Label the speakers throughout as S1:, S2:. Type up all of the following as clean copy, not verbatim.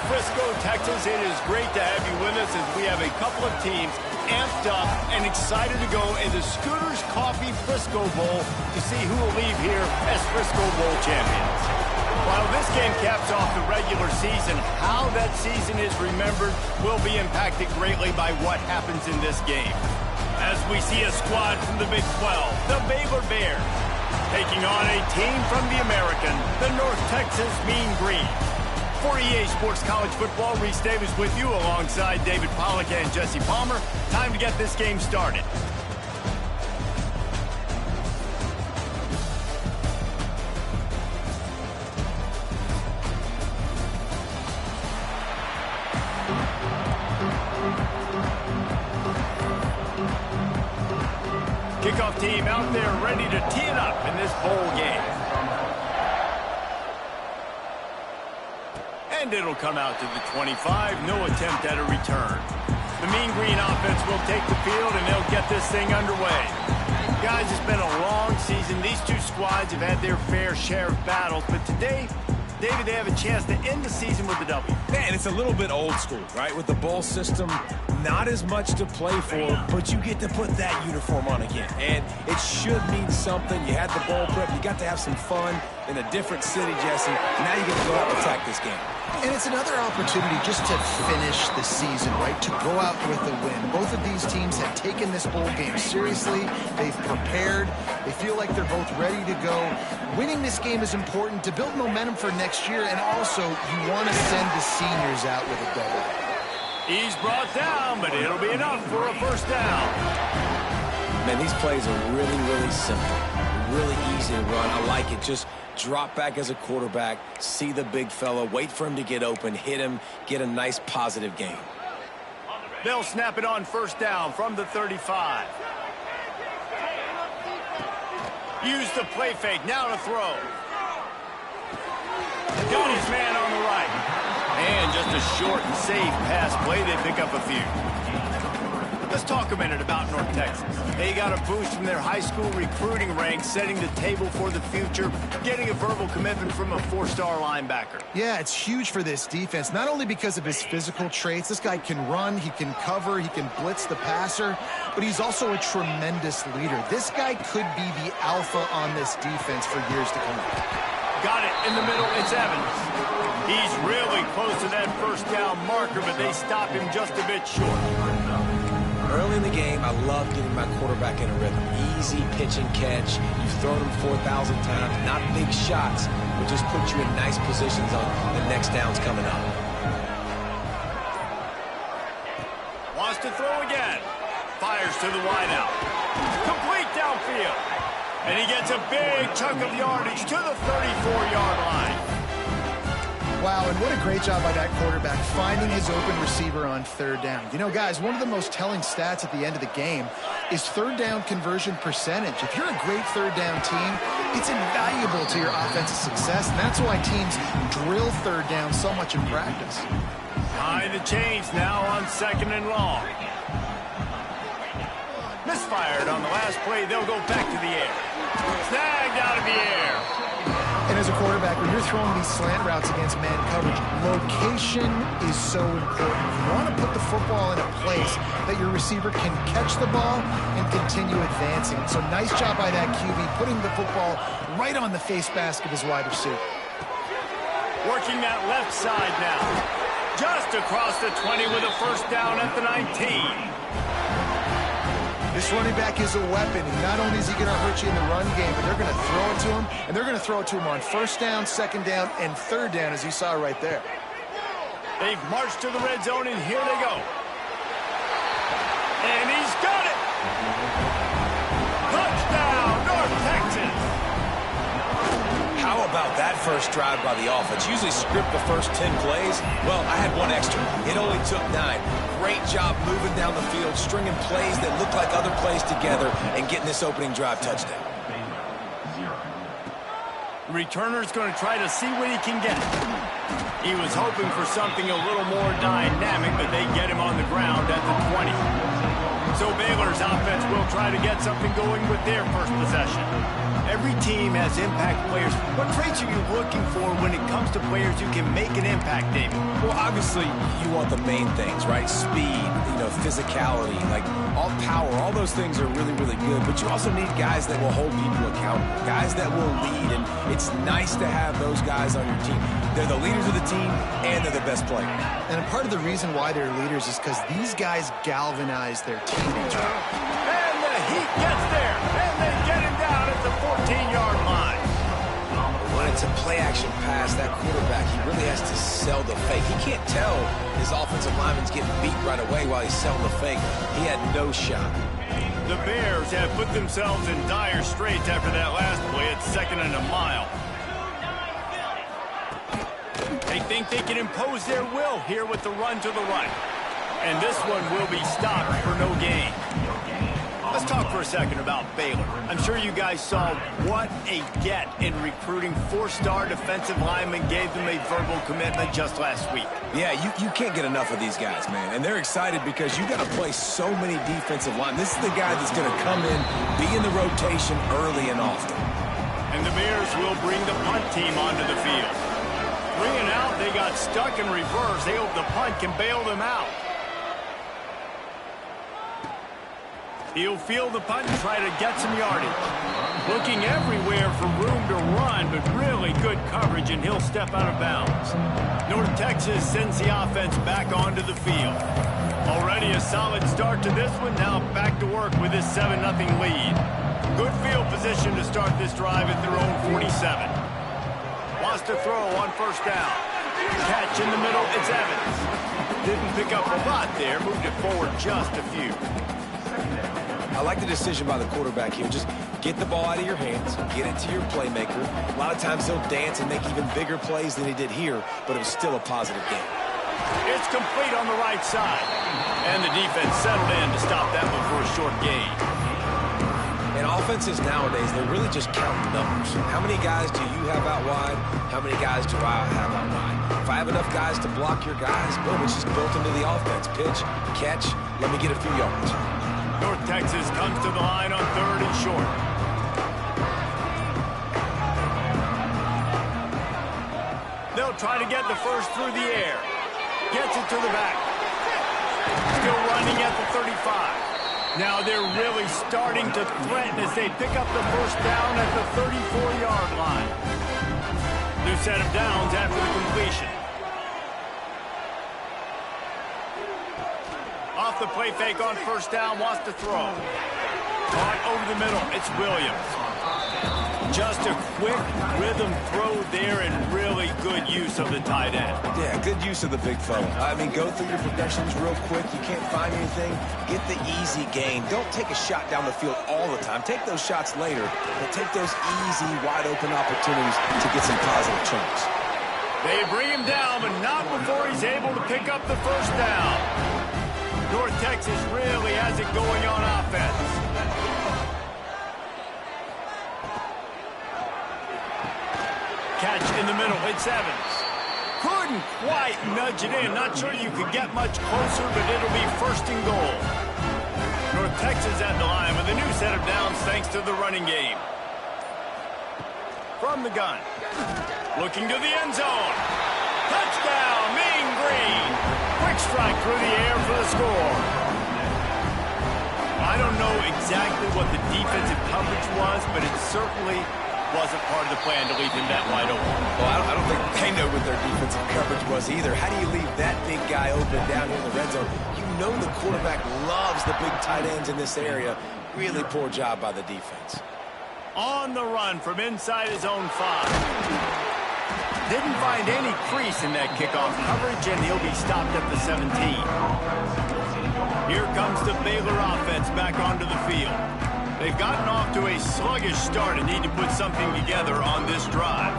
S1: Frisco, Texas. It is great to have you with us as we have a couple of teams amped up and excited to go in the Scooters Coffee Frisco Bowl to see who will leave here as Frisco Bowl champions. While this game caps off the regular season, how that season is remembered will be impacted greatly by what happens in this game. As we see a squad from the Big 12, the Baylor Bears, taking on a team from the American, the North Texas Mean Green. For EA Sports College Football, Reese Davis with you alongside David Pollack and Jesse Palmer. Time to get this game started. Kickoff team out there ready to tee it up in this bowl game. And it'll come out to the 25. No attempt at a return. The Mean Green offense will take the field, and they'll get this thing underway. Guys, it's been a long season. These two squads have had their fair share of battles, but today, David, they have a chance to end the season with a W.
S2: Man, it's a little bit old school, right? With the bowl system, not as much to play for, but you get to put that uniform on again. And it should mean something. You had the bowl prep. You got to have some fun in a different city, Jesse. Now you get to go out and attack this game.
S3: And it's another opportunity just to finish the season, right? To go out with a win. Both of these teams have taken this bowl game seriously. They've prepared. They feel like they're both ready to go. Winning this game is important to build momentum for next year, and also you want to send the seniors out with a double.
S1: He's brought down, but it'll be enough for a first down.
S2: Man, these plays are really, really simple. Really easy to run. I like it. Just drop back as a quarterback, see the big fella, wait for him to get open, hit him, get a nice positive gain.
S1: They'll snap it on first down from the 35. Use the play fake. Now to throw. Got his man on the right. And just a short and safe pass play. They pick up a few. Let's talk a minute about North Texas. They got a boost from their high school recruiting ranks, setting the table for the future, getting a verbal commitment from a four-star linebacker.
S3: Yeah, it's huge for this defense, not only because of his physical traits. This guy can run, he can cover, he can blitz the passer, but he's also a tremendous leader. This guy could be the alpha on this defense for years to come.
S1: Got it in the middle. It's Evans. He's really close to that first down marker, but they stop him just a bit short.
S2: Early in the game, I love getting my quarterback in a rhythm. Easy pitch and catch. You've thrown him 4,000 times. Not big shots, but just put you in nice positions on the next downs coming up.
S1: Wants to throw again. Fires to the wideout. Complete downfield. And he gets a big chunk of yardage to the 34-yard line.
S3: Wow, and what a great job by that quarterback finding his open receiver on third down. You know, guys, one of the most telling stats at the end of the game is third down conversion percentage. If you're a great third down team, it's invaluable to your offensive success, and that's why teams drill third down so much in practice.
S1: High the chains now on second and long. Misfired on the last play. They'll go back to the air. Snagged out of the air.
S3: And as a quarterback, when you're throwing these slant routes against man coverage, location is so important. You want to put the football in a place that your receiver can catch the ball and continue advancing. So nice job by that QB, putting the football right on the face mask of his wide receiver.
S1: Working that left side now. Just across the 20 with a first down at the 19.
S3: This running back is a weapon, and not only is he going to hurt you in the run game, but they're going to throw it to him, and they're going to throw it to him on first down, second down, and third down, as you saw right there.
S1: They've marched to the red zone, and here they go. And he's got it! Touchdown, North Texas!
S2: How about that first drive by the offense? Usually script the first 10 plays. Well, I had one extra. It only took 9. Great job moving down the field, stringing plays that look like other plays together, and getting this opening drive touchdown.
S1: Returner's going to try to see what he can get. He was hoping for something a little more dynamic, but they get him on the ground at the 20. So Baylor's offense will try to get something going with their first possession. Every team has impact players. What traits are you looking for when it comes to players who can make an impact, David?
S2: Well, obviously, you want the main things, right? Speed, physicality, like all power, all those things are really, really good. But you also need guys that will hold people accountable, guys that will lead. And it's nice to have those guys on your team. They're the leaders of the team, and they're the best players.
S3: And a part of the reason why they're leaders is because these guys galvanize their teammates.
S1: And the Heat gets there, and they get him down at the 14-yard line.
S2: When it's a play-action pass, that quarterback, he really has to sell the fake. He can't tell his offensive lineman's getting beat right away while he's selling the fake. He had no shot.
S1: The Bears have put themselves in dire straits after that last play at 2nd and a mile. They think they can impose their will here with the run to the right. And this one will be stopped for no gain. Let's talk for a second about Baylor. I'm sure you guys saw what a get in recruiting 4-star defensive linemen gave them a verbal commitment just last week.
S2: Yeah, you can't get enough of these guys, man. And they're excited because you got to play so many defensive linemen. This is the guy that's going to come in, be in the rotation early and often.
S1: And the Bears will bring the punt team onto the field. 3 and out, they got stuck in reverse. They hope the punt can bail them out. He'll field the punt and try to get some yardage. Looking everywhere for room to run, but really good coverage, and he'll step out of bounds. North Texas sends the offense back onto the field. Already a solid start to this one. Now back to work with this 7-0 lead. Good field position to start this drive at their own 47. Wants to throw on 1st down. Catch in the middle, it's Evans. Didn't pick up a lot there, moved it forward just a few.
S2: I like the decision by the quarterback here. Just get the ball out of your hands, get it to your playmaker. A lot of times he'll dance and make even bigger plays than he did here, but it was still a positive game.
S1: It's complete on the right side. And the defense settled in to stop that one for a short gain.
S2: And offenses nowadays, they're really just counting numbers. How many guys do you have out wide? How many guys do I have out wide? If I have enough guys to block your guys, boom, it's just built into the offense. Pitch, catch, let me get a few yards.
S1: North Texas comes to the line on 3rd and short. They'll try to get the first through the air. Gets it to the back. Still running at the 35. Now they're really starting to threaten as they pick up the 1st down at the 34-yard line. New set of downs after the completion. Off the play fake on 1st down, wants to throw. Caught over the middle, it's Williams. Just a quick rhythm throw there and really good use of the tight end.
S2: Yeah, good use of the big fella. I mean, go through your progressions real quick. You can't find anything. Get the easy gain. Don't take a shot down the field all the time. Take those shots later, but take those easy, wide-open opportunities to get some positive chunks.
S1: They bring him down, but not before he's able to pick up the 1st down. North Texas really has it going on offense. Catch in the middle, it's Evans. Couldn't quite nudge it in. Not sure you could get much closer, but it'll be 1st and goal. North Texas at the line with a new set of downs thanks to the running game. From the gun. Looking to the end zone. Touchdown, Mean Green. Quick strike through the air for the score. I don't know exactly what the defensive coverage was, but it certainly wasn't part of the plan to leave him that wide open.
S2: Well, I don't think they know what their defensive coverage was either. How do you leave that big guy open down here in the red zone? You know the quarterback loves the big tight ends in this area. Really poor job by the defense.
S1: On the run from inside his own 5. Didn't find any crease in that kickoff coverage, and he'll be stopped at the 17. Here comes the Baylor offense back onto the field. They've gotten off to a sluggish start and need to put something together on this drive.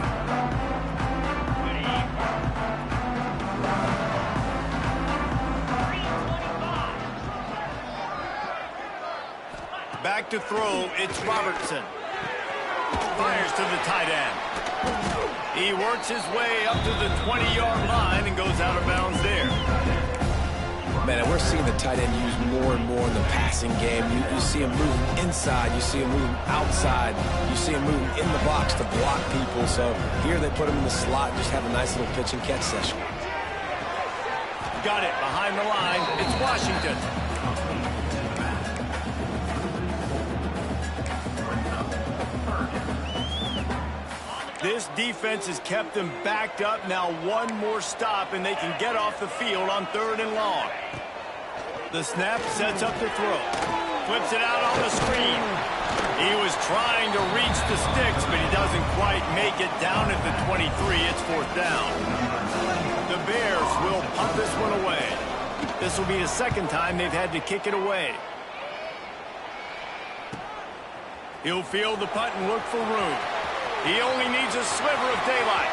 S1: Back to throw, it's Robertson. Fires to the tight end. He works his way up to the 20-yard line and goes out of bounds there.
S2: Man, and we're seeing the tight end used more and more in the passing game. You see him moving inside. You see him moving outside. You see him moving in the box to block people. So here they put him in the slot, just have a nice little pitch and catch session.
S1: Got it behind the line. It's Washington. This defense has kept them backed up. Now one more stop, and they can get off the field on 3rd and long. The snap sets up the throw. Flips it out on the screen. He was trying to reach the sticks, but he doesn't quite make it down at the 23. It's 4th down. The Bears will punt this one away. This will be the 2nd time they've had to kick it away. He'll field the punt and look for room. He only needs a sliver of daylight.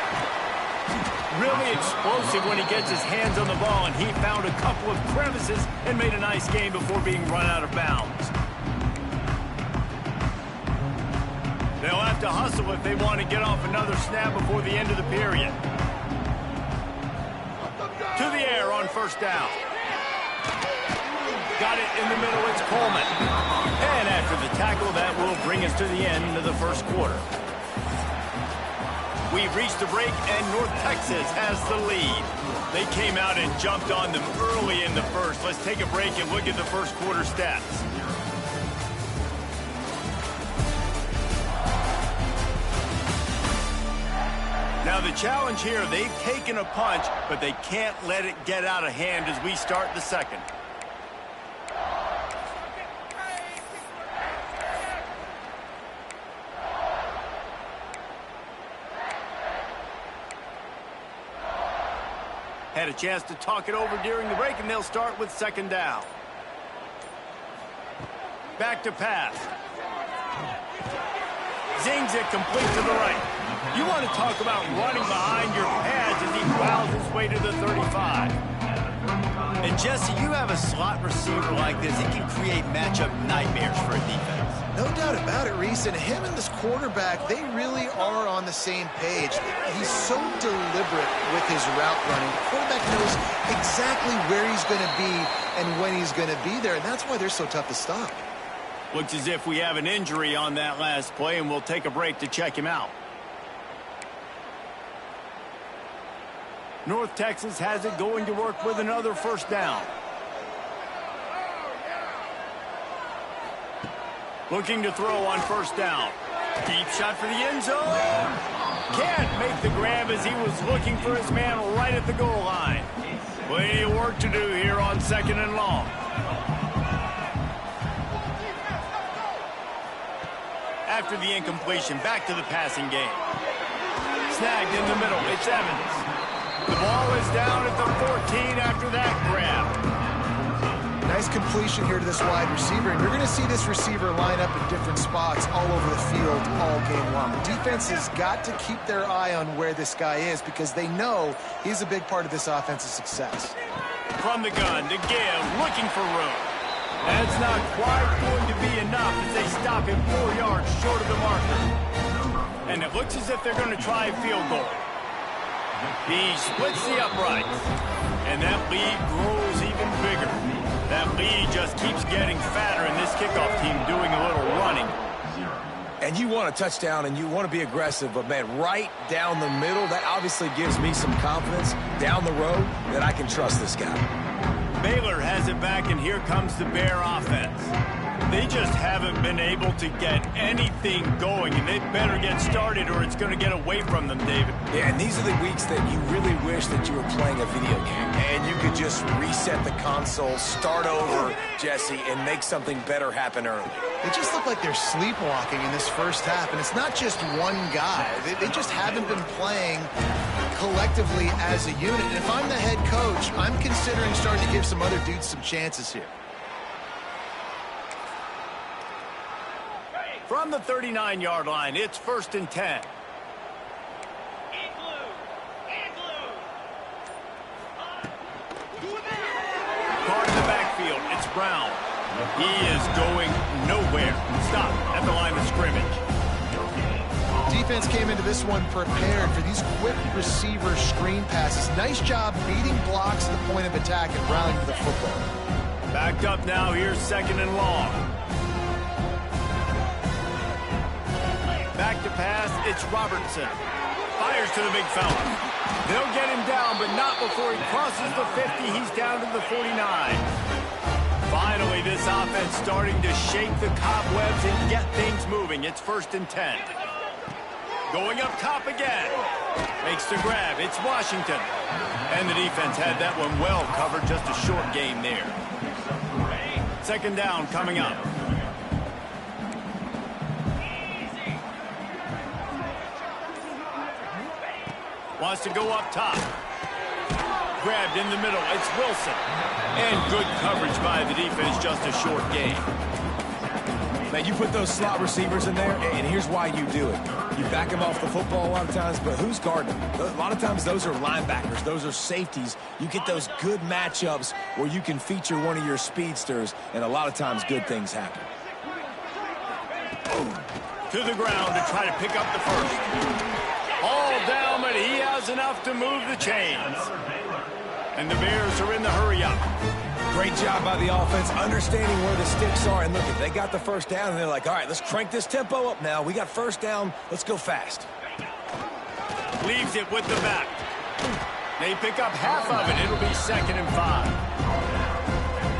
S1: Really explosive when he gets his hands on the ball, and he found a couple of crevices and made a nice game before being run out of bounds. They'll have to hustle if they want to get off another snap before the end of the period. To the air on 1st down. Got it in the middle. It's Coleman. And after the tackle, that will bring us to the end of the 1st quarter. We've reached the break, and North Texas has the lead. They came out and jumped on them early in the 1st. Let's take a break and look at the 1st quarter stats. Now the challenge here, they've taken a punch, but they can't let it get out of hand as we start the 2nd. Had a chance to talk it over during the break, and they'll start with 2nd down. Back to pass. Zings it complete to the right. You want to talk about running behind your pads as he plows his way to the 35. And Jesse, you have a slot receiver like this, he can create matchup nightmares for a defense.
S3: No doubt about it, Reese. And him and this quarterback, they really are on the same page. He's so deliberate with his route running. The quarterback knows exactly where he's going to be and when he's going to be there, and that's why they're so tough to stop.
S1: Looks as if we have an injury on that last play, and we'll take a break to check him out. North Texas has it going to work with another 1st down. Looking to throw on 1st down. Deep shot for the end zone. Can't make the grab as he was looking for his man right at the goal line. Plenty of work to do here on 2nd and long. After the incompletion, back to the passing game. Snagged in the middle. It's Evans. The ball is down at the 14 after that grab.
S3: Nice completion here to this wide receiver, and you're going to see this receiver line up in different spots all over the field all game long. The defense has got to keep their eye on where this guy is because they know he's a big part of this offensive success.
S1: From the gun to give, looking for room. That's not quite going to be enough as they stop him 4 yards short of the marker. And it looks as if they're going to try a field goal. He splits the uprights, and that lead grows even bigger. That lead just keeps getting fatter, and this kickoff team doing a little running.
S2: And you want a touchdown, and you want to be aggressive, but, man, right down the middle, that obviously gives me some confidence down the road that I can trust this guy.
S1: Baylor has it back, and here comes the Bear offense. They just haven't been able to get anything going, and they better get started or it's going to get away from them, David.
S2: Yeah, and these are the weeks that you really wish that you were playing a video game and you could just reset the console, start over, Jesse, and make something better happen early.
S3: They just look like they're sleepwalking in this 1st half, and it's not just one guy. They just haven't been playing collectively as a unit. And if I'm the head coach, I'm considering starting to give some other dudes some chances here.
S1: From the 39-yard line, it's 1st and 10. Caught in the backfield, it's Brown. He is going nowhere. Stop at the line of scrimmage.
S3: Defense came into this one prepared for these quick receiver screen passes. Nice job beating blocks at the point of attack and rallying to the football.
S1: Backed up now, here's 2nd and long. Back to pass, it's Robertson. Fires to the big fella. They'll get him down, but not before he crosses the 50. He's down to the 49. Finally, this offense starting to shake the cobwebs and get things moving. It's 1st and 10. Going up top again. Makes the grab. It's Washington. And the defense had that one well covered. Just a short game there. 2nd down coming up. Wants to go up top. Grabbed in the middle. It's Wilson. And good coverage by the defense. Just a short game.
S2: Man, you put those slot receivers in there, and here's why you do it. You back them off the football a lot of times, but who's guarding them? A lot of times those are linebackers. Those are safeties. You get those good matchups where you can feature one of your speedsters, and a lot of times good things happen.
S1: To the ground to try to pick up the first. All down, but he has enough to move the chains. And the Bears are in the hurry-up.
S2: Great job by the offense, understanding where the sticks are. And look, if they got the first down, and they're like, all right, let's crank this tempo up now. We got first down. Let's go fast.
S1: Leaves it with the back. They pick up half of it. It'll be 2nd and 5.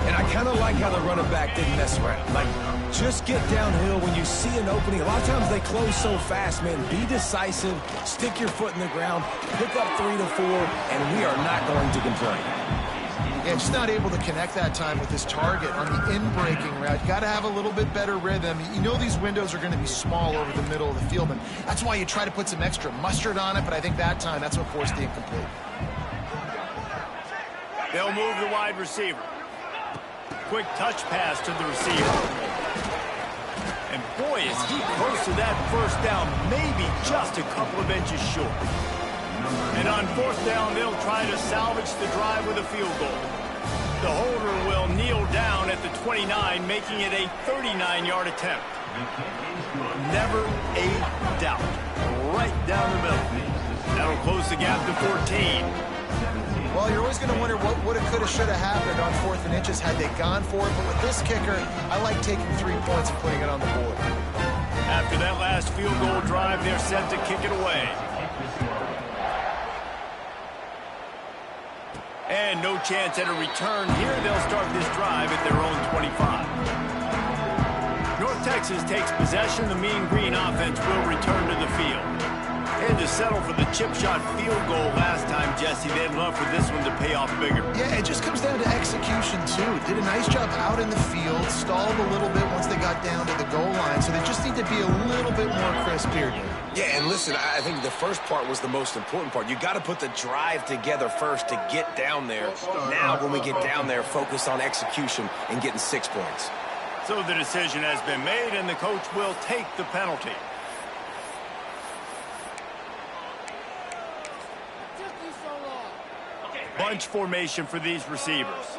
S2: And I kind of like how the running back didn't mess around. Like, just get downhill when you see an opening. A lot of times they close so fast, man. Be decisive, stick your foot in the ground, pick up 3 to 4, and we are not going to complain.
S3: Yeah, just not able to connect that time with his target on the in-breaking route. Got to have a little bit better rhythm. You know these windows are going to be small over the middle of the field, and that's why you try to put some extra mustard on it, but I think that time that's what forced the incomplete.
S1: They'll move the wide receiver. Quick touch pass to the receiver. And boy, is he close to that first down, maybe just a couple of inches short. And on 4th down, they'll try to salvage the drive with a field goal. The holder will kneel down at the 29, making it a 39-yard attempt. Never a doubt. Right down the middle. That'll close the gap to 14.
S3: Well, you're always going to wonder what woulda, coulda, shoulda happened on 4th and inches had they gone for it. But with this kicker, I like taking 3 points and putting it on the board.
S1: After that last field goal drive, they're set to kick it away. And no chance at a return here. They'll start this drive at their own 25. North Texas takes possession. The Mean Green offense will return to the field. And to settle for the chip shot field goal last time, Jesse, they'd love for this one to pay off bigger.
S3: Yeah, it just comes down to execution, too. Did a nice job out in the field, stalled a little bit once they got down to the goal line, so they just need to be a little bit more crisp here.
S2: Yeah, and listen, I think the first part was the most important part. You got to put the drive together first to get down there. Now, when we get down there, focus on execution and getting 6 points.
S1: So the decision has been made, and the coach will take the penalty. Bunch formation for these receivers.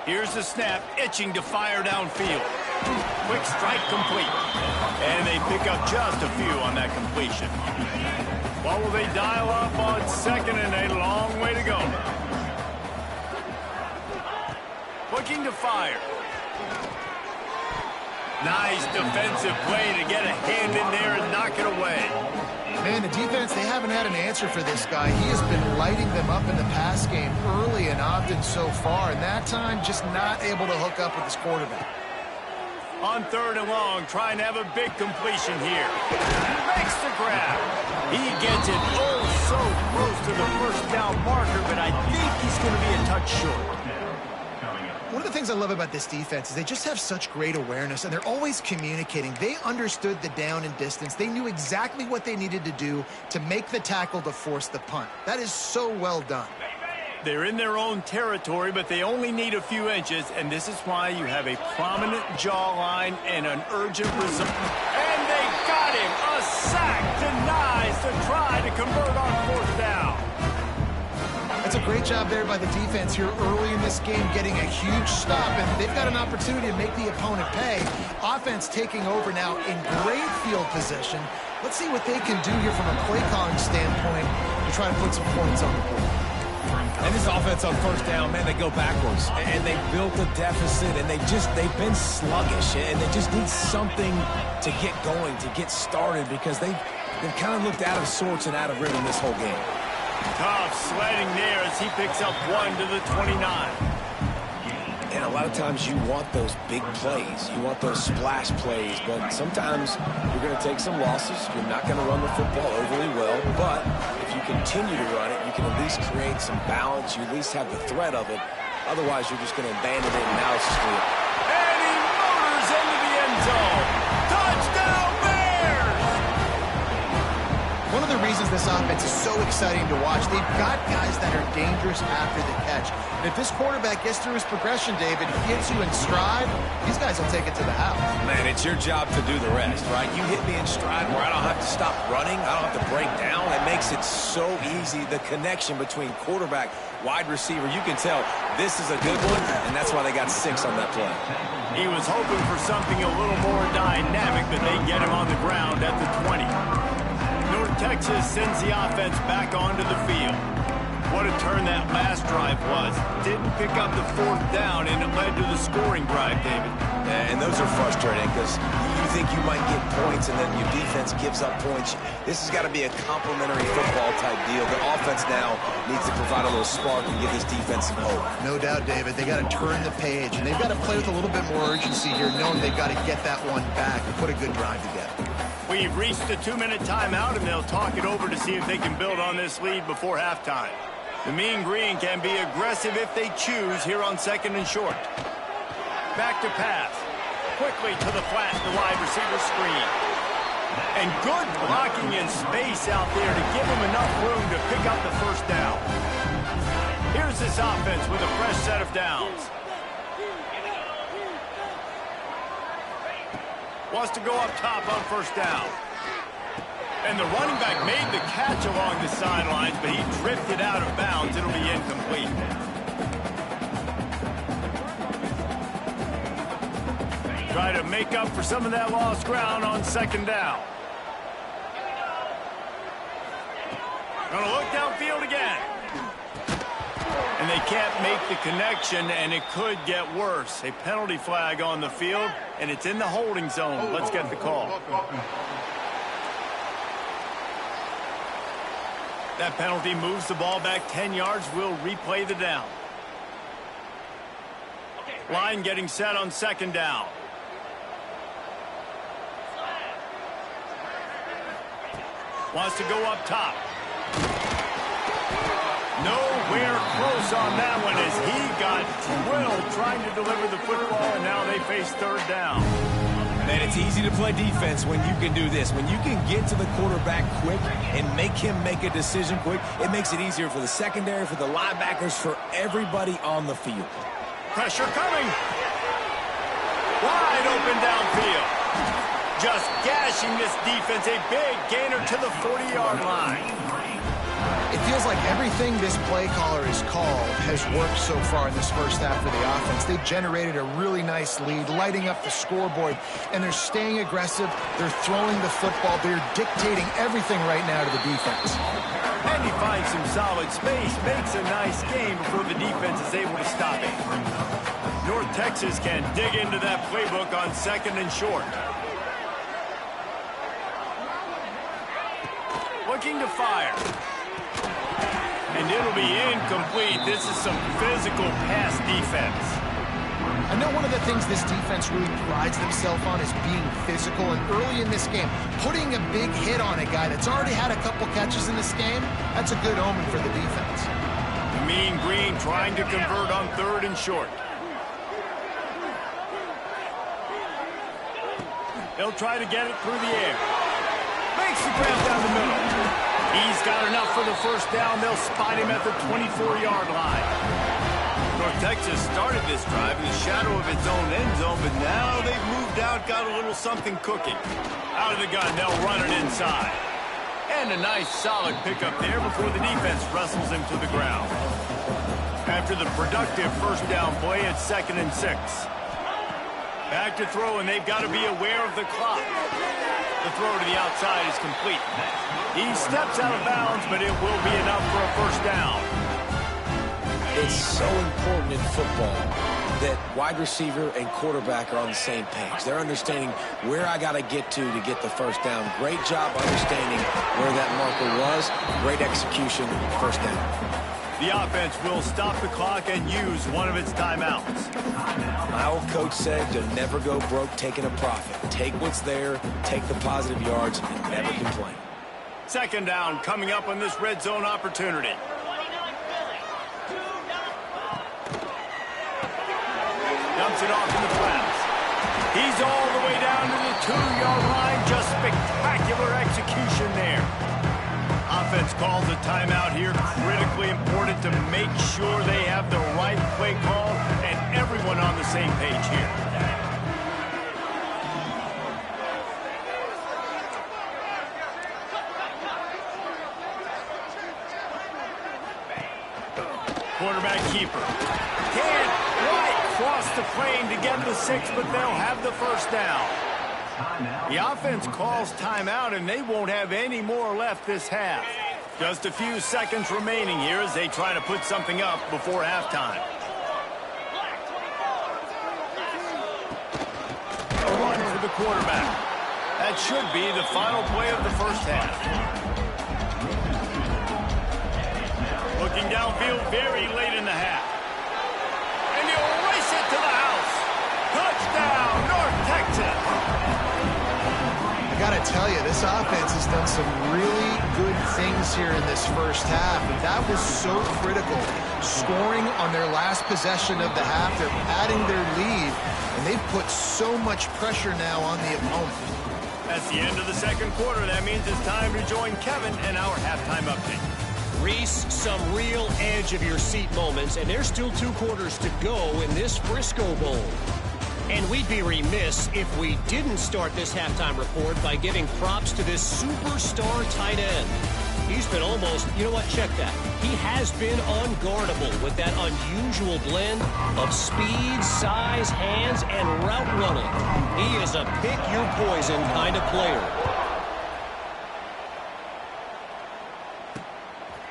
S1: Here's the snap, itching to fire downfield. Quick strike complete. And they pick up just a few on that completion. What will they dial up on 2nd and a long way to go? Looking to fire. Nice defensive play to get a hand in there and knock it away.
S3: Man, the defense, they haven't had an answer for this guy. He has been lighting them up in the pass game early and often so far, and that time just not able to hook up with his quarterback.
S1: On 3rd and long, trying to have a big completion here. Makes the grab. He gets it so close to the first down marker, but I think he's going to be a touch short.
S3: One of the things I love about this defense is they just have such great awareness, and they're always communicating. They understood the down and distance. They knew exactly what they needed to do to make the tackle to force the punt. That is so well done.
S1: They're in their own territory, but they only need a few inches, and this is why you have a prominent jawline and an urgent result. And they got him! A sack denies the try to convert on 4th down.
S3: That's a great job there by the defense here early in this game, getting a huge stop, and they've got an opportunity to make the opponent pay. Offense taking over now in great field position. Let's see what they can do here from a play calling standpoint to try to put some points on the board.
S2: And this offense on first down, man, they go backwards. And they built a deficit, and they've been sluggish. And they just need something to get going, to get started, because they've kind of looked out of sorts and out of rhythm this whole game.
S1: Tough sledding there as he picks up 1 to the 29.
S2: And a lot of times you want those big plays. You want those splash plays. But sometimes you're going to take some losses. You're not going to run the football overly well. But if you continue to run it, you can at least create some balance. You at least have the threat of it. Otherwise, you're just going to abandon it, and now it's just going to...
S1: And he motors into the end zone. Touchdown, Bears!
S3: One of the reasons this offense is so exciting to watch, they've got guys that are dangerous after the catch. And if this quarterback gets through his progression, David, he gets you in stride, these guys will take it to the house.
S2: Man, it's your job to do the rest, right? You hit me in stride where I don't have to stop running. I don't have to break down. It makes it so easy, the connection between quarterback, wide receiver. You can tell this is a good one, and that's why they got 6 on that play.
S1: He was hoping for something a little more dynamic, but they get him on the ground at the 20. North Texas sends the offense back onto the field. What a turn that last drive was. Didn't pick up the 4th down, and it led to the scoring drive, David.
S2: And those are frustrating because you think you might get points, and then your defense gives up points. This has got to be a complementary football type deal. The offense now needs to provide a little spark and give this defense some hope.
S3: No doubt, David. They got to turn the page, and they've got to play with a little bit more urgency here, knowing they've got to get that one back and put a good drive together.
S1: We've reached the 2-minute timeout, and they'll talk it over to see if they can build on this lead before halftime. The Mean Green can be aggressive if they choose here on 2nd and short. Back to pass. Quickly to the flat, the wide receiver screen. And good blocking in space out there to give him enough room to pick up the 1st down. Here's this offense with a fresh set of downs. Wants to go up top on 1st down. And the running back made the catch along the sidelines, but he drifted out of bounds. It'll be incomplete. Try to make up for some of that lost ground on 2nd down. Gonna look downfield again. And they can't make the connection, and it could get worse. A penalty flag on the field, and it's in the holding zone. Let's get the call. That penalty moves the ball back 10 yards. We'll replay the down. Line getting set on 2nd down. Wants to go up top. Nowhere close on that one as he got drilled trying to deliver the football, and now they face 3rd down.
S2: Man, it's easy to play defense when you can do this. When you can get to the quarterback quick and make him make a decision quick, it makes it easier for the secondary, for the linebackers, for everybody on the field.
S1: Pressure coming. Wide open downfield. Just gashing this defense. A big gainer to the 40-yard line.
S3: It feels like everything this play caller has called has worked so far in this first half for the offense. They've generated a really nice lead, lighting up the scoreboard, and they're staying aggressive. They're throwing the football. They're dictating everything right now to the defense.
S1: And he finds some solid space, makes a nice game before the defense is able to stop it. North Texas can dig into that playbook on 2nd and short. Looking to fire. And it'll be incomplete. This is some physical pass defense.
S3: I know one of the things this defense really prides themselves on is being physical, and early in this game, putting a big hit on a guy that's already had a couple catches in this game, that's a good omen for the defense.
S1: The Mean Green trying to convert on 3rd and short. They'll try to get it through the air. Makes the grab down the middle. He's got enough for the 1st down. They'll spot him at the 24-yard line. North Texas started this drive in the shadow of its own end zone, but now they've moved out, got a little something cooking. Out of the gun, they'll run it inside. And a nice solid pickup there before the defense wrestles him to the ground. After the productive 1st down play, it's 2nd and 6. Back to throw, and they've got to be aware of the clock. The throw to the outside is complete. He steps out of bounds, but it will be enough for a 1st down.
S2: It's so important in football that wide receiver and quarterback are on the same page. They're understanding where I got to get the first down. Great job understanding where that marker was. Great execution, first down.
S1: The offense will stop the clock and use one of its timeouts.
S2: My old coach said to never go broke taking a profit. Take what's there, take the positive yards, and never complain.
S1: Second down coming up on this red zone opportunity. Dumps it off in the flats. He's all the way down to the 2-yard line. Just spectacular execution there. Offense calls a timeout here. Critically important to make sure they have the right play call and everyone on the same page here. Quarterback keeper. Can't quite cross the plane to get the 6, but they'll have the first down. The offense calls timeout, and they won't have any more left this half. Just a few seconds remaining here as they try to put something up before halftime. A run for the quarterback. That should be the final play of the first half. Looking downfield very late in the half. And he'll race it to the house. Touchdown, North Texas.
S3: I got to tell you, this offense has done some really good things here in this first half, and that was so critical. Scoring on their last possession of the half, they're adding their lead, and they've put so much pressure now on the opponent.
S1: That's the end of the second quarter. That means it's time to join Kevin and our halftime update.
S4: Reese, some real edge-of-your-seat moments, and there's still 2 quarters to go in this Frisco Bowl. And we'd be remiss if we didn't start this halftime report by giving props to this superstar tight end. He's been almost, you know what, check that. He has been unguardable with that unusual blend of speed, size, hands, and route running. He is a pick-your-poison kind of player.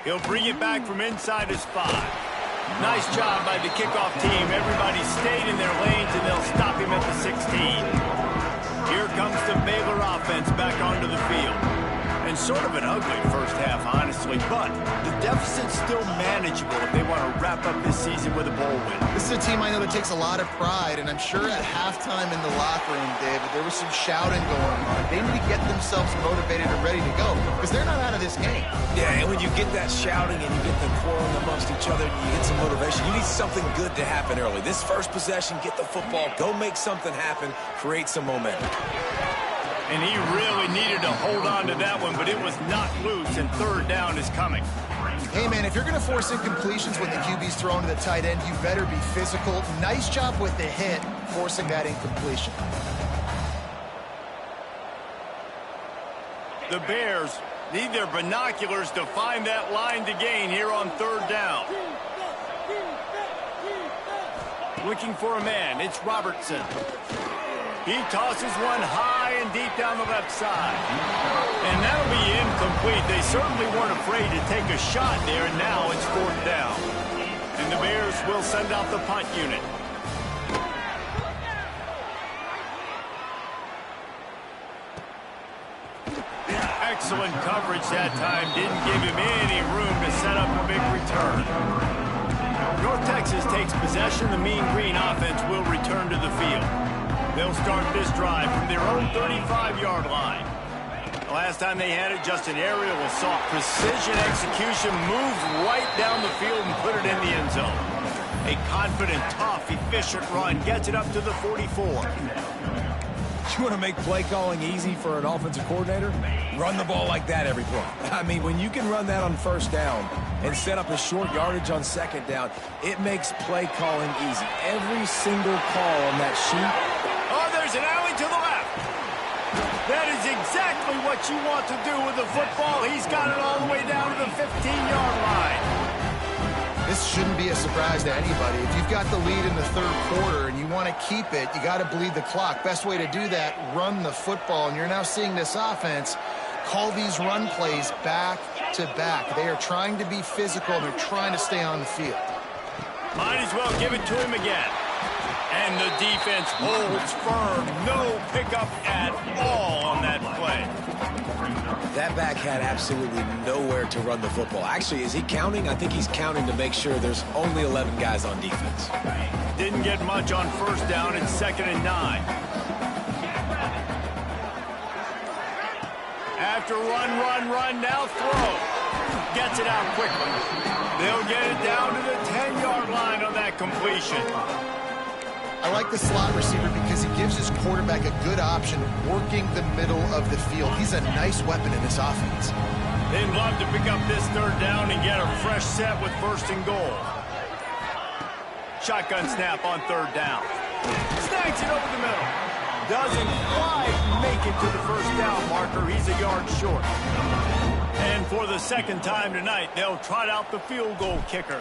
S1: He'll bring it back from inside his 5. Nice job by the kickoff team. Everybody stayed in their lanes, and they'll stop him at the 16. Here comes the Baylor offense back onto the field. And sort of an ugly first half, honestly, but the deficit's still manageable if they want to wrap up this season with a bowl win.
S3: This is a team I know that takes a lot of pride, and I'm sure at halftime in the locker room, David, there was some shouting going on. They need to get themselves motivated and ready to go, because they're not out of this game.
S2: Yeah, and when you get that shouting and you get the quarreling amongst each other, you get some motivation. You need something good to happen early. This first possession, get the football, go make something happen, create some momentum.
S1: And he really needed to hold on to that one, but it was knocked loose, and third down is coming.
S3: Hey, man, if you're going to force incompletions when the QB's thrown to the tight end, you better be physical. Nice job with the hit, forcing that incompletion.
S1: The Bears need their binoculars to find that line to gain here on third down. Looking for a man, it's Robertson. He tosses one high and deep down the left side. And that'll be incomplete. They certainly weren't afraid to take a shot there, and now it's fourth down. And the Bears will send out the punt unit. Excellent coverage that time. Didn't give him any room to set up a big return. North Texas takes possession. The Mean Green offense will return to the field. They'll start this drive from their own 35-yard line. The last time they had it, just an aerial assault. Precision execution, moves right down the field and put it in the end zone. A confident, tough, efficient run gets it up to the 44.
S2: You want to make play calling easy for an offensive coordinator? Run the ball like that every play. I mean, when you can run that on first down and set up a short yardage on second down, it makes play calling easy. Every single call on that sheet.
S1: Oh, there's an alley to the left. That is exactly what you want to do with the football. He's got it all the way down to the 15-yard line.
S3: This shouldn't be a surprise to anybody. If you've got the lead in the third quarter and you want to keep it, you got to bleed the clock. Best way to do that, run the football. And you're now seeing this offense call these run plays back to back. They are trying to be physical. They're trying to stay on the field.
S1: Might as well give it to him again. And the defense holds firm. No pickup at all on that play.
S2: That back had absolutely nowhere to run the football. Actually, is he counting? I think he's counting to make sure there's only 11 guys on defense.
S1: Didn't get much on first down. It's 2nd and 9. After run, now throw. Gets it out quickly. They'll get it down to the 10-yard line on that completion.
S3: I like the slot receiver because he gives his quarterback a good option working the middle of the field. He's a nice weapon in this offense.
S1: They'd love to pick up this 3rd down and get a fresh set with 1st and goal. Shotgun snap on 3rd down. Snags it over the middle. Doesn't quite make it to the 1st down marker. He's a yard short. And for the 2nd time tonight, they'll trot out the field goal kicker.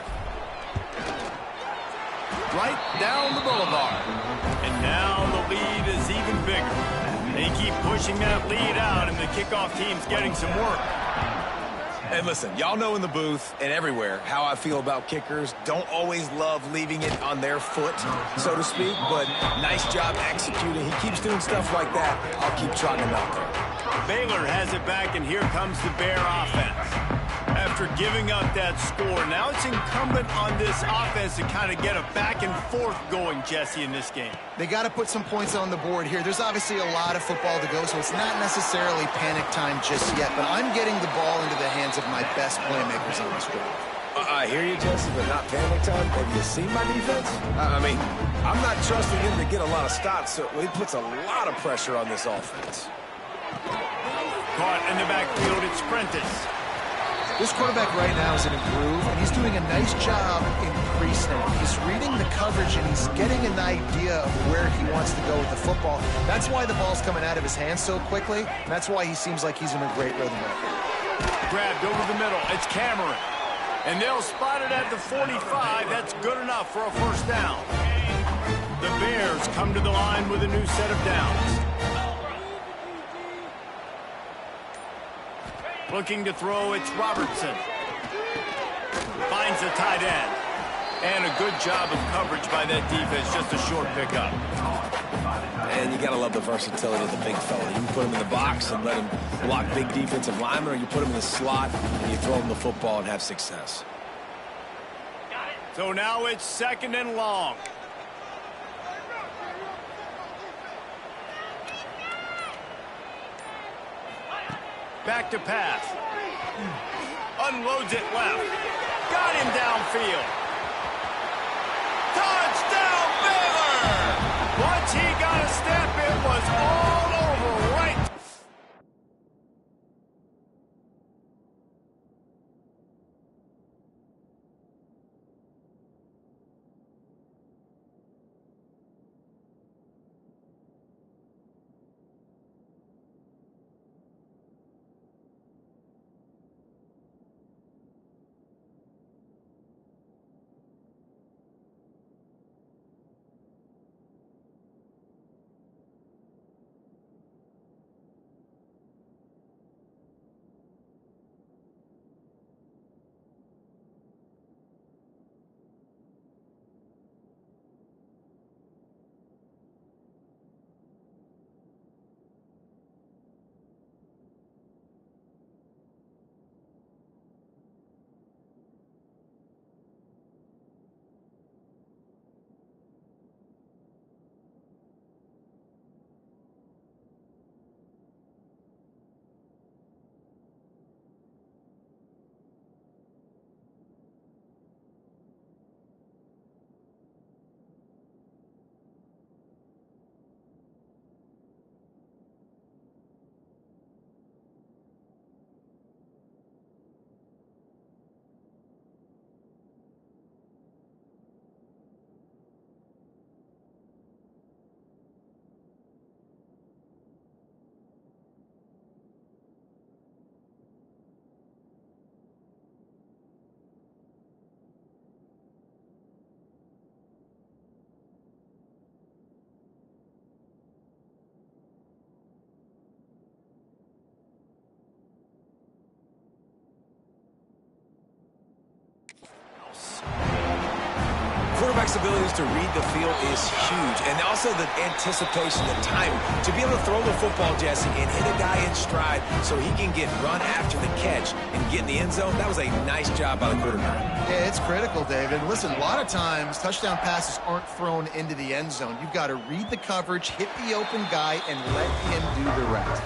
S1: Right down the boulevard. And now the lead is even bigger. They keep pushing that lead out, and the kickoff team's getting some work.
S2: And listen, y'all know in the booth and everywhere how I feel about kickers. Don't always love leaving it on their foot, so to speak, but nice job executing. He keeps doing stuff like that. I'll keep trotting him out there.
S1: Baylor has it back, and here comes the Bear offense. After giving up that score, now it's incumbent on this offense to kind of get a back and forth going, Jesse, in this game.
S3: They got to put some points on the board here. There's obviously a lot of football to go, so it's not necessarily panic time just yet, but I'm getting the ball into the hands of my best playmakers on this drive.
S2: I hear you, Jesse, but not panic time. Have you seen my defense? I mean, I'm not trusting him to get a lot of stops, so he puts a lot of pressure on this offense.
S1: Caught in the backfield, it's Prentice.
S3: This quarterback right now is in a groove, and he's doing a nice job in pre-snap. He's reading the coverage, and he's getting an idea of where he wants to go with the football. That's why the ball's coming out of his hands so quickly, and that's why he seems like he's in a great rhythm right now.
S1: Grabbed over the middle. It's Cameron. And they'll spot it at the 45. That's good enough for a 1st down. The Bears come to the line with a new set of downs. Looking to throw, it's Robertson. Finds the tight end. And a good job of coverage by that defense, just a short pickup.
S2: And you got to love the versatility of the big fella. You can put him in the box and let him block big defensive linemen, or you put him in the slot and you throw him the football and have success.
S1: So now it's 2nd and long. Back to pass. Unloads it left. Got him downfield. Touchdown, Baylor! Once he got a step, it was all over right.
S2: quarterback's ability to read the field is huge, and also the anticipation, the timing. To be able to throw the football, Jesse, and hit a guy in stride so he can get run after the catch and get in the end zone, that was a nice job by the quarterback.
S3: Yeah, it's critical, David. Listen, a lot of times touchdown passes aren't thrown into the end zone. You've got to read the coverage, hit the open guy, and let him do the rest.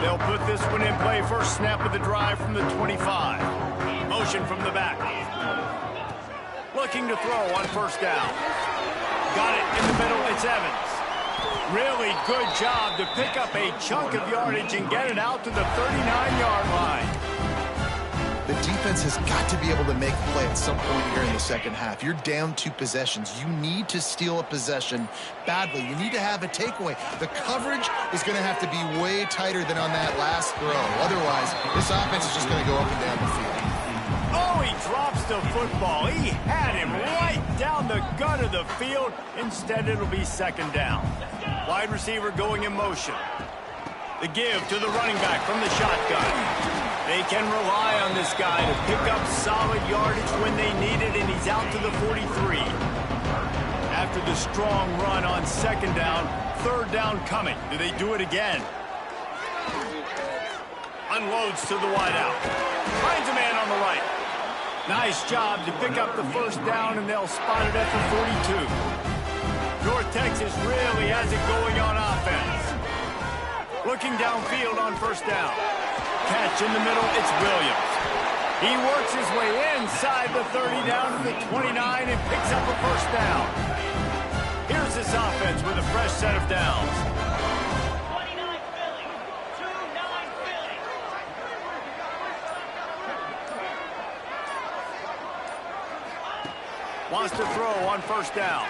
S1: They'll put this one in play. First snap of the drive from the 25. Motion from the back. Looking to throw on first down. Got it in the middle. It's Evans. Really good job to pick up a chunk of yardage and get it out to the 39-yard line.
S3: The defense has got to be able to make a play at some point here in the second half. You're down 2 possessions. You need to steal a possession badly. You need to have a takeaway. The coverage is going to have to be way tighter than on that last throw. Otherwise, this offense is just going to go up and down the field.
S1: Oh, he drops the football. He had him right down the gut of the field. Instead, it'll be second down. Wide receiver going in motion. The give to the running back from the shotgun. They can rely on this guy to pick up solid yardage when they need it, and he's out to the 43. After the strong run on second down, third down coming. Do they do it again? Unloads to the wideout. Finds a man on the right. Nice job to pick up the first down, and they'll spot it at the 42. North Texas really has it going on offense. Looking downfield on first down. Catch in the middle, it's Williams. He works his way inside the 30 down to the 29 and picks up a first down. Here's this offense with a fresh set of downs.
S5: 29 Philly, 2-9 Philly.
S1: Wants to throw on first down.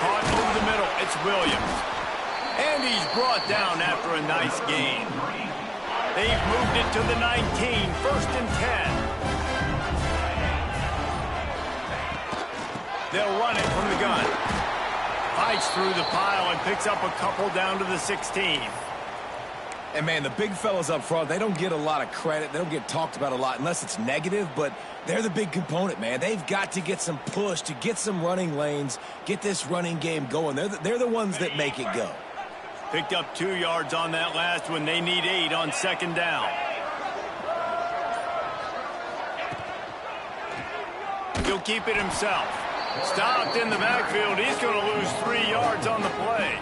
S1: Caught over the middle, it's Williams. And he's brought down after a nice gain. They've moved it to the 19, first and 10. They'll run it from the gun. Fights through the pile and picks up a couple down to the 16.
S2: And, man, the big fellas up front, they don't get a lot of credit. They don't get talked about a lot unless it's negative, but they're the big component, man. They've got to get some push, to get some running lanes, get this running game going. They're the ones that make it go.
S1: Picked up 2 yards on that last one. They need 8 on second down. He'll keep it himself. Stopped in the backfield. He's going to lose 3 yards on the play.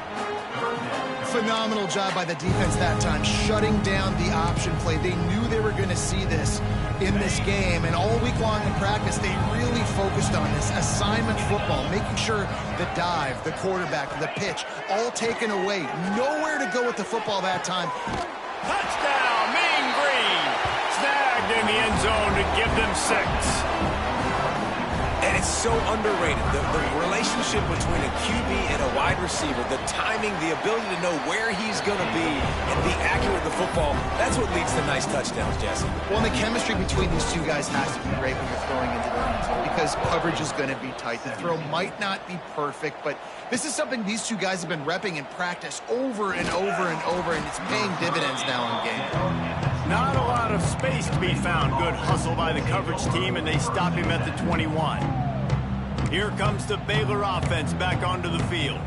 S3: Phenomenal job by the defense that time, shutting down the option play. They knew they were going to see this in this game, and all week long in practice, they really focused on this assignment football, making sure the dive, the quarterback, the pitch, all taken away. Nowhere to go with the football that time.
S1: Touchdown, Mean Green. Snagged in the end zone to give them 6.
S2: And it's so underrated. The relationship between a QB and a wide receiver, the timing, the ability to know where he's going to be and be accurate with the football, that's what leads to nice touchdowns, Jesse.
S3: Well, and the chemistry between these two guys has to be great when you're throwing into the end zone because coverage is going to be tight. The throw might not be perfect, but this is something these two guys have been repping in practice over and over and over, and it's paying dividends now in game.
S1: Not a lot of space to be found. Good hustle by the coverage team, and they stop him at the 21. Here comes the Baylor offense back onto the field.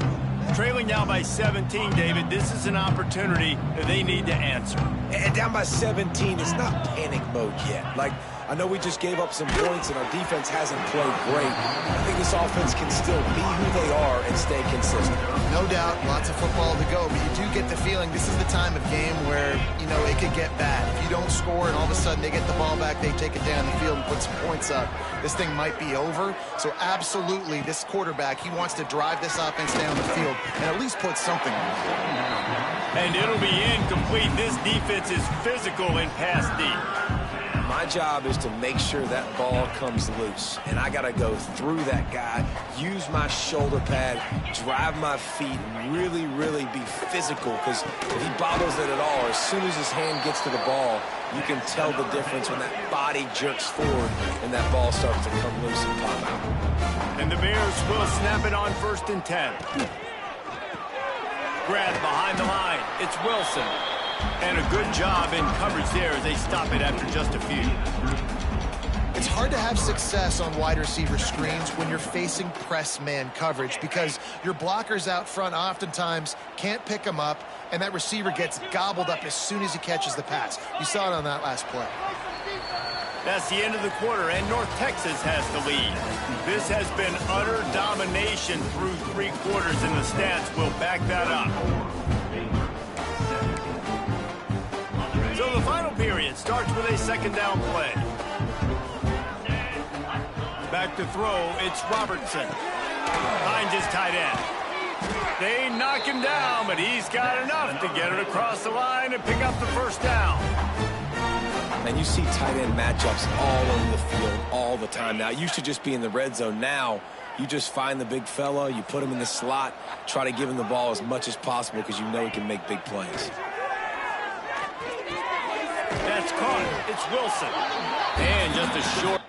S1: Trailing now by 17, David. This is an opportunity that they need to answer.
S2: And down by 17, it's not panic mode yet. Like, I know we just gave up some points and our defense hasn't played great. I think this offense can still be who they are and stay consistent.
S3: No doubt, lots of football to go, but you do get the feeling this is the time of game where, you know, it could get bad. If you don't score and all of a sudden they get the ball back, they take it down the field and put some points up, this thing might be over. So absolutely, this quarterback, he wants to drive this offense down the field and at least put something on it.
S1: And it'll be incomplete. This defense is physical and pass deep.
S2: My job is to make sure that ball comes loose. And I got to go through that guy, use my shoulder pad, drive my feet, and really, really be physical. Because if he bottles it at all, as soon as his hand gets to the ball, you can tell the difference when that body jerks forward and that ball starts to come loose and pop out.
S1: And the Bears will snap it on first and 10. Grab behind the line. It's Wilson. And a good job in coverage there as they stop it after just a few.
S3: It's hard to have success on wide receiver screens when you're facing press man coverage because your blockers out front oftentimes can't pick them up, and that receiver gets gobbled up as soon as he catches the pass. You saw it on that last play.
S1: That's the end of the quarter, and North Texas has the lead. This has been utter domination through 3 quarters, and the stats will back that up. So the final period starts with a second down play. Back to throw, it's Robertson. Finds his tight end. They knock him down, but he's got enough to get it across the line and pick up the first down.
S2: And you see tight end matchups all over the field all the time. Now, it used to just be in the red zone. Now, you just find the big fella, you put him in the slot, try to give him the ball as much as possible because you know he can make big plays.
S1: That's caught. It's Wilson. And just a short